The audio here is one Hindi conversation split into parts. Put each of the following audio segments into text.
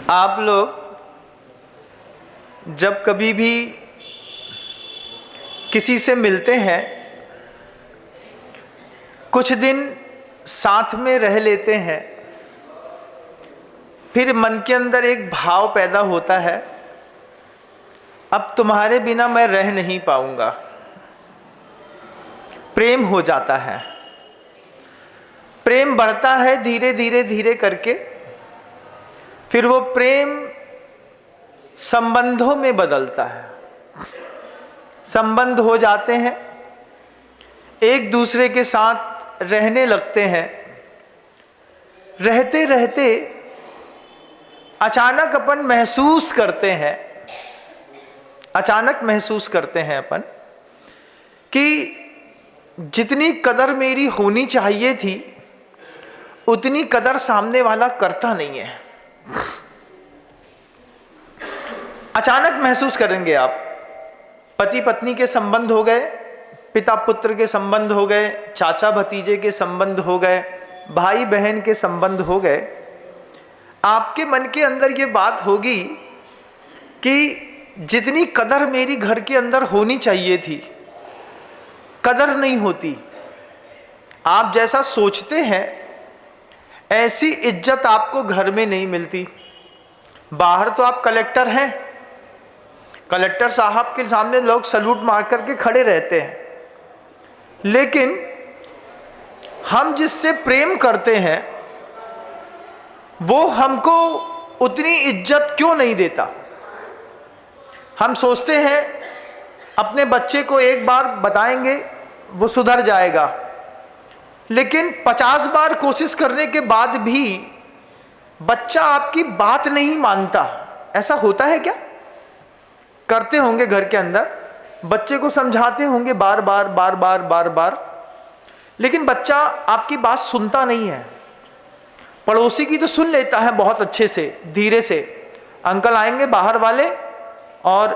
आप लोग जब कभी भी किसी से मिलते हैं, कुछ दिन साथ में रह लेते हैं, फिर मन के अंदर एक भाव पैदा होता है, अब तुम्हारे बिना मैं रह नहीं पाऊंगा। प्रेम हो जाता है, प्रेम बढ़ता है धीरे धीरे धीरे करके, फिर वो प्रेम संबंधों में बदलता है। संबंध हो जाते हैं, एक दूसरे के साथ रहने लगते हैं। रहते रहते अचानक अपन महसूस करते हैं, अपन कि जितनी कदर मेरी होनी चाहिए थी उतनी कदर सामने वाला करता नहीं है। अचानक महसूस करेंगे आप। पति पत्नी के संबंध हो गए, पिता पुत्र के संबंध हो गए, चाचा भतीजे के संबंध हो गए, भाई बहन के संबंध हो गए। आपके मन के अंदर ये बात होगी कि जितनी कदर मेरी घर के अंदर होनी चाहिए थी, कदर नहीं होती। आप जैसा सोचते हैं ऐसी इज्जत आपको घर में नहीं मिलती। बाहर तो आप कलेक्टर हैं, कलेक्टर साहब के सामने लोग सलूट मार करके खड़े रहते हैं, लेकिन हम जिससे प्रेम करते हैं वो हमको उतनी इज्जत क्यों नहीं देता। हम सोचते हैं अपने बच्चे को एक बार बताएंगे वो सुधर जाएगा, लेकिन 50 बार कोशिश करने के बाद भी बच्चा आपकी बात नहीं मानता। ऐसा होता है क्या? करते होंगे घर के अंदर, बच्चे को समझाते होंगे बार बार बार बार बार बार, लेकिन बच्चा आपकी बात सुनता नहीं है। पड़ोसी की तो सुन लेता है बहुत अच्छे से, धीरे से। अंकल आएंगे बाहर वाले और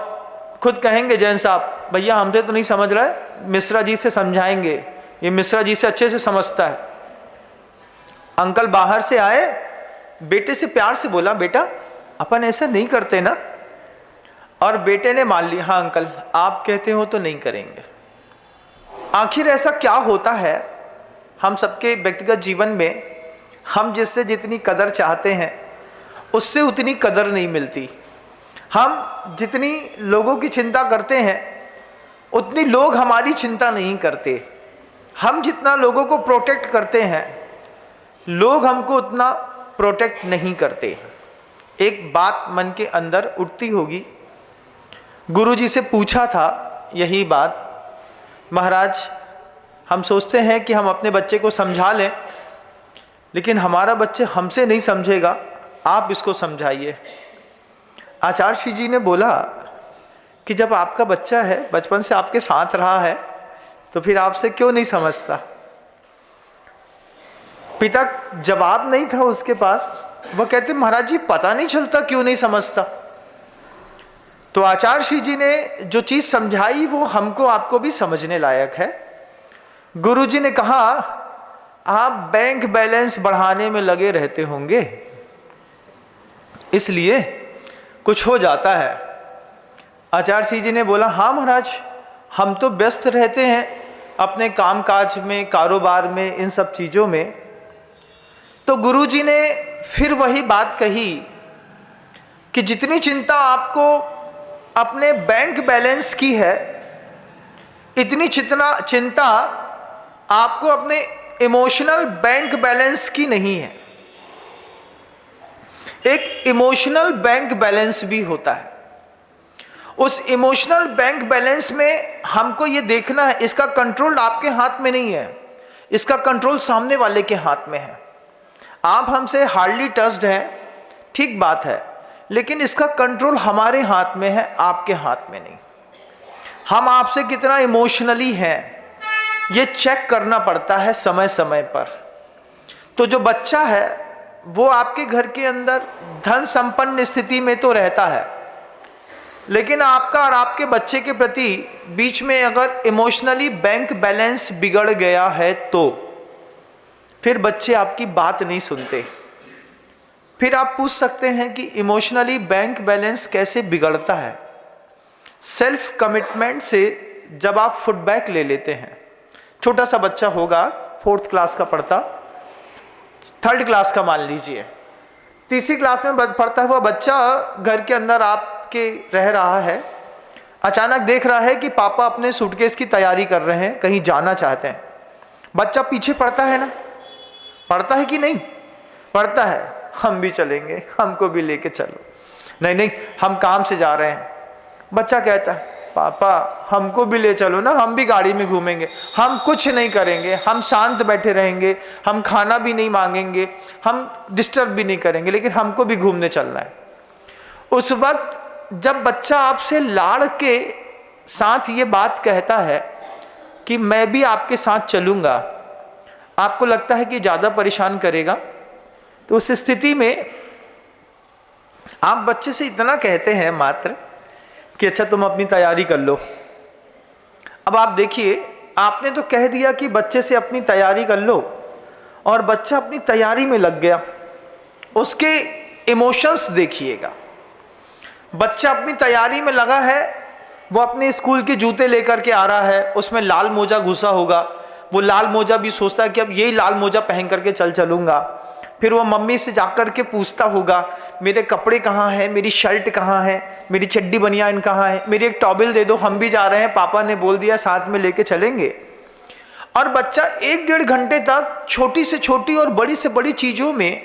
खुद कहेंगे जैन साहब भैया हमसे तो नहीं समझ रहा है, मिश्रा जी से समझाएंगे, ये मिश्रा जी से अच्छे से समझता है। अंकल बाहर से आए, बेटे से प्यार से बोला बेटा अपन ऐसा नहीं करते ना, और बेटे ने मान लिया हाँ अंकल आप कहते हो तो नहीं करेंगे। आखिर ऐसा क्या होता है हम सबके व्यक्तिगत जीवन में, हम जिससे जितनी कदर चाहते हैं उससे उतनी कदर नहीं मिलती। हम जितनी लोगों की चिंता करते हैं उतनी लोग हमारी चिंता नहीं करते। हम जितना लोगों को प्रोटेक्ट करते हैं लोग हमको उतना प्रोटेक्ट नहीं करते। एक बात मन के अंदर उठती होगी, गुरुजी से पूछा था यही बात, महाराज हम सोचते हैं कि हम अपने बच्चे को समझा लें, लेकिन हमारा बच्चे हमसे नहीं समझेगा, आप इसको समझाइए। आचार्य श्री जी ने बोला कि जब आपका बच्चा है, बचपन से आपके साथ रहा है, तो फिर आपसे क्यों नहीं समझता। पिता जवाब नहीं था उसके पास, वह कहते महाराज जी पता नहीं चलता क्यों नहीं समझता। तो आचार्य श्री जी ने जो चीज समझाई वो हमको आपको भी समझने लायक है। गुरुजी ने कहा आप बैंक बैलेंस बढ़ाने में लगे रहते होंगे, इसलिए कुछ हो जाता है। आचार्य श्री जी ने बोला हाँ महाराज हम तो व्यस्त रहते हैं अपने कामकाज में, कारोबार में, इन सब चीज़ों में। तो गुरुजी ने फिर वही बात कही कि जितनी चिंता आपको अपने बैंक बैलेंस की है, इतनी चिंता आपको अपने इमोशनल बैंक बैलेंस की नहीं है। एक इमोशनल बैंक बैलेंस भी होता है। उस इमोशनल बैंक बैलेंस में हमको ये देखना है, इसका कंट्रोल आपके हाथ में नहीं है, इसका कंट्रोल सामने वाले के हाथ में है। आप हमसे हार्डली टच्ड हैं, ठीक बात है, लेकिन इसका कंट्रोल हमारे हाथ में है, आपके हाथ में नहीं। हम आपसे कितना इमोशनली हैं ये चेक करना पड़ता है समय समय पर। तो जो बच्चा है वो आपके घर के अंदर धन संपन्न स्थिति में तो रहता है, लेकिन आपका और आपके बच्चे के प्रति बीच में अगर इमोशनली बैंक बैलेंस बिगड़ गया है तो फिर बच्चे आपकी बात नहीं सुनते। फिर आप पूछ सकते हैं कि इमोशनली बैंक बैलेंस कैसे बिगड़ता है। सेल्फ कमिटमेंट से जब आप फीडबैक ले लेते हैं, छोटा सा बच्चा होगा, 4th क्लास का पढ़ता, 3rd क्लास का मान लीजिए, 3री क्लास में पढ़ता हुआ बच्चा घर के अंदर आपके रह रहा है, अचानक देख रहा है कि पापा अपने सूटकेस की तैयारी कर रहे हैं, कहीं जाना चाहते हैं। बच्चा पीछे पड़ता है ना, पढ़ता है कि नहीं? पढ़ता है, हम भी चलेंगे, हमको भी लेके चलो। नहीं नहीं, हम काम से जा रहे हैं। बच्चा कहता है पापा हमको भी ले चलो ना, हम भी गाड़ी में घूमेंगे। हम कुछ नहीं करेंगे, हम शांत बैठे रहेंगे, हम खाना भी नहीं मांगेंगे, हम डिस्टर्ब भी नहीं करेंगे, लेकिन हमको भी घूमने चलना है। उस वक्त जब बच्चा आपसे लाड़ के साथ ये बात कहता है कि मैं भी आपके साथ चलूँगा, आपको लगता है कि ज़्यादा परेशान करेगा, तो उस स्थिति में आप बच्चे से इतना कहते हैं मात्र कि अच्छा तुम अपनी तैयारी कर लो। अब आप देखिए, आपने तो कह दिया कि बच्चे से अपनी तैयारी कर लो, और बच्चा अपनी तैयारी में लग गया। उसके इमोशंस देखिएगा, बच्चा अपनी तैयारी में लगा है, वो अपने स्कूल के जूते लेकर के आ रहा है, उसमें लाल मोजा घुसा होगा, वो लाल मोजा भी सोचता है कि अब यही लाल मोजा पहन करके चलूँगा। फिर वो मम्मी से जाकर के पूछता होगा मेरे कपड़े कहाँ हैं, मेरी शर्ट कहाँ है, मेरी चड्डी बनियान कहाँ है, मेरी एक टॉवल दे दो, हम भी जा रहे हैं, पापा ने बोल दिया साथ में लेके चलेंगे। और बच्चा 1-1.5 घंटे तक छोटी से छोटी और बड़ी से बड़ी चीज़ों में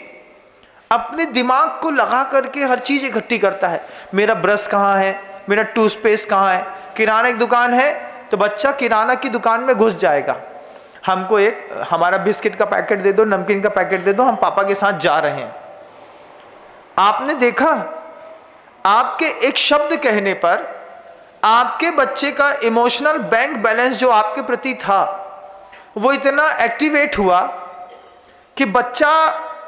अपने दिमाग को लगा करके हर चीज़ इकट्ठी करता है। मेरा ब्रश कहाँ है, मेरा टूथपेस्ट कहाँ है, किराने की दुकान है तो बच्चा किराना की दुकान में घुस जाएगा, हमको हमारा बिस्किट का पैकेट दे दो, नमकीन का पैकेट दे दो, हम पापा के साथ जा रहे हैं। आपने देखा, आपके एक शब्द कहने पर आपके बच्चे का इमोशनल बैंक बैलेंस जो आपके प्रति था वो इतना एक्टिवेट हुआ कि बच्चा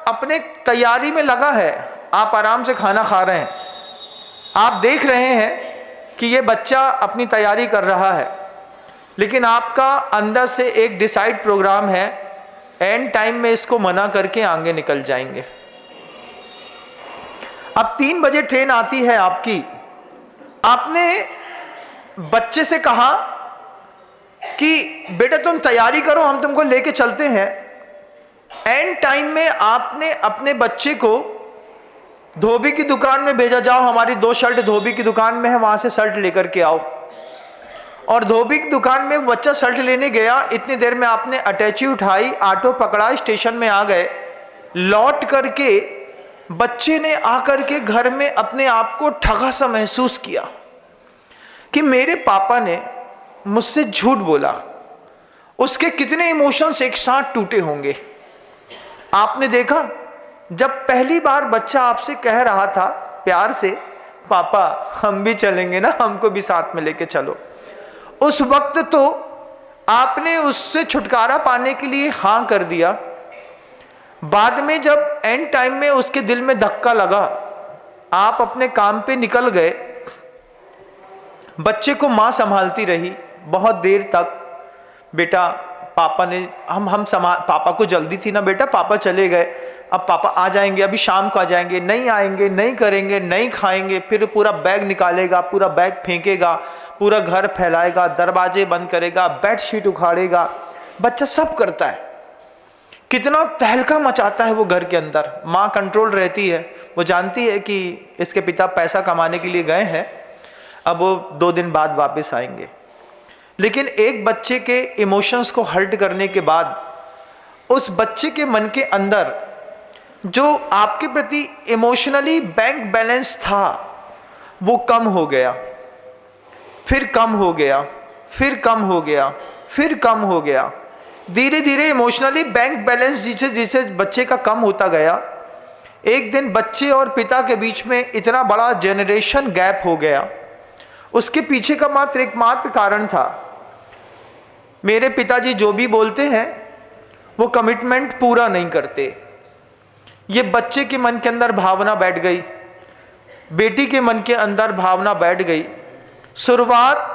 अपने तैयारी में लगा है। आप आराम से खाना खा रहे हैं, आप देख रहे हैं कि ये बच्चा अपनी तैयारी कर रहा है, लेकिन आपका अंदर से एक डिसाइड प्रोग्राम है, एंड टाइम में इसको मना करके आगे निकल जाएंगे। अब 3 बजे ट्रेन आती है आपकी, आपने बच्चे से कहा कि बेटा तुम तैयारी करो, हम तुमको लेके चलते हैं। एंड टाइम में आपने अपने बच्चे को धोबी की दुकान में भेजा, जाओ हमारी 2 शर्ट धोबी की दुकान में है, वहां से शर्ट लेकर के आओ। और धोबी की दुकान में बच्चा शर्ट लेने गया, इतनी देर में आपने अटैची उठाई, ऑटो पकड़ा, स्टेशन में आ गए। लौट करके बच्चे ने आकर के घर में अपने आप को ठगा सा महसूस किया कि मेरे पापा ने मुझसे झूठ बोला। उसके कितने इमोशंस एक साथ टूटे होंगे। आपने देखा, जब पहली बार बच्चा आपसे कह रहा था प्यार से पापा हम भी चलेंगे ना, हमको भी साथ में लेके चलो, उस वक्त तो आपने उससे छुटकारा पाने के लिए हाँ कर दिया। बाद में जब एंड टाइम में उसके दिल में धक्का लगा, आप अपने काम पे निकल गए, बच्चे को माँ संभालती रही बहुत देर तक। बेटा पापा ने पापा को जल्दी थी ना बेटा, पापा चले गए, अब पापा आ जाएंगे, अभी शाम को आ जाएंगे, नहीं आएंगे, नहीं करेंगे, नहीं खाएंगे। फिर पूरा बैग निकालेगा, पूरा बैग फेंकेगा, पूरा घर फैलाएगा, दरवाजे बंद करेगा, बेडशीट उखाड़ेगा। बच्चा सब करता है, कितना तहलका मचाता है वो घर के अंदर। माँ कंट्रोल रहती है, वो जानती है कि इसके पिता पैसा कमाने के लिए गए हैं, अब वो 2 दिन बाद वापस आएंगे। लेकिन एक बच्चे के इमोशंस को हर्ट करने के बाद उस बच्चे के मन के अंदर जो आपके प्रति इमोशनली बैंक बैलेंस था वो कम हो गया, फिर कम हो गया, फिर कम हो गया, फिर कम हो गया। धीरे धीरे इमोशनली बैंक बैलेंस जिसे जिसे बच्चे का कम होता गया, एक दिन बच्चे और पिता के बीच में इतना बड़ा जनरेशन गैप हो गया। उसके पीछे का एकमात्र कारण था, मेरे पिताजी जो भी बोलते हैं वो कमिटमेंट पूरा नहीं करते। ये बच्चे के मन के अंदर भावना बैठ गई, बेटी के मन के अंदर भावना बैठ गई। शुरुआत